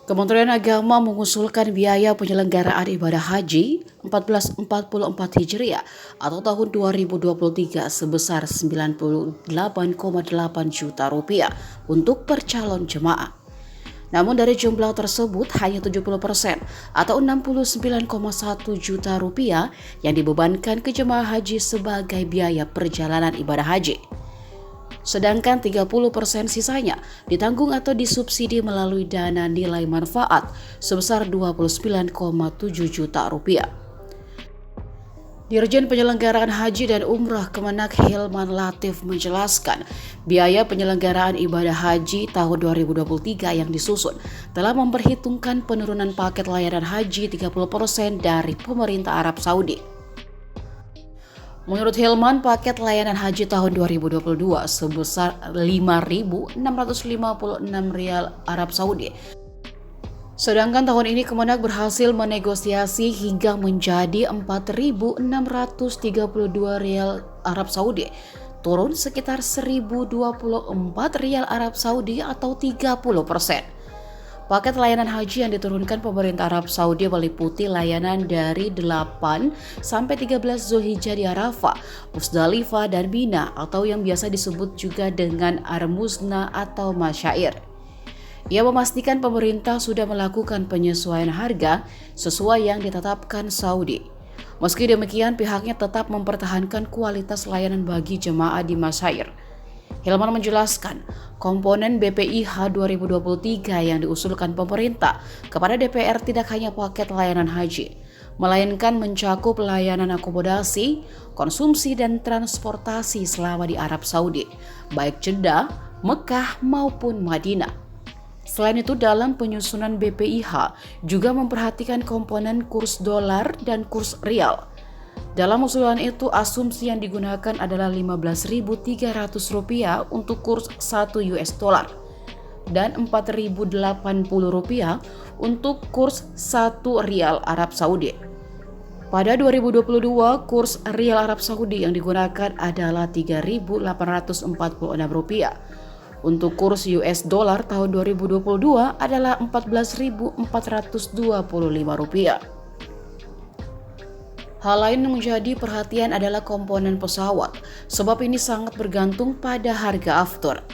Kementerian Agama mengusulkan biaya penyelenggaraan ibadah haji 1444 Hijriah atau tahun 2023 sebesar 98,8 juta rupiah untuk per calon jemaah. Namun dari jumlah tersebut hanya 70% atau 69,1 juta rupiah yang dibebankan ke jemaah haji sebagai biaya perjalanan ibadah haji. Sedangkan 30% sisanya ditanggung atau disubsidi melalui dana nilai manfaat sebesar 29,7 juta rupiah. Dirjen Penyelenggaraan Haji dan Umrah Kemenak Hilman Latif menjelaskan, biaya penyelenggaraan ibadah haji tahun 2023 yang disusun telah memperhitungkan penurunan paket layanan haji 30% dari pemerintah Arab Saudi. Menurut Hilman, paket layanan haji tahun 2022 sebesar 5.656 rial Arab Saudi. Sedangkan tahun ini Kemenak berhasil menegosiasi hingga menjadi 4.632 rial Arab Saudi, turun sekitar 1.024 rial Arab Saudi atau 30%. Paket layanan haji yang diturunkan pemerintah Arab Saudi meliputi layanan dari 8 sampai 13 Zulhijjah di Arafah, Musdalifah dan Mina atau yang biasa disebut juga dengan Ar-Muzna atau Masyair. Ia memastikan pemerintah sudah melakukan penyesuaian harga sesuai yang ditetapkan Saudi. Meski demikian, pihaknya tetap mempertahankan kualitas layanan bagi jemaah di Masyair. Hilman menjelaskan, komponen BPIH 2023 yang diusulkan pemerintah kepada DPR tidak hanya paket layanan haji, melainkan mencakup layanan akomodasi, konsumsi, dan transportasi selama di Arab Saudi, baik Jeddah, Mekah, maupun Madinah. Selain itu, dalam penyusunan BPIH juga memperhatikan komponen kurs dolar dan kurs rial. Dalam usulan itu, asumsi yang digunakan adalah Rp15.300 untuk kurs 1 US dollar dan Rp4.080 untuk kurs 1 rial Arab Saudi. Pada 2022, kurs rial Arab Saudi yang digunakan adalah Rp3.846. Untuk kurs US dollar tahun 2022 adalah Rp14.425. Hal lain yang menjadi perhatian adalah komponen pesawat, sebab ini sangat bergantung pada harga aftur.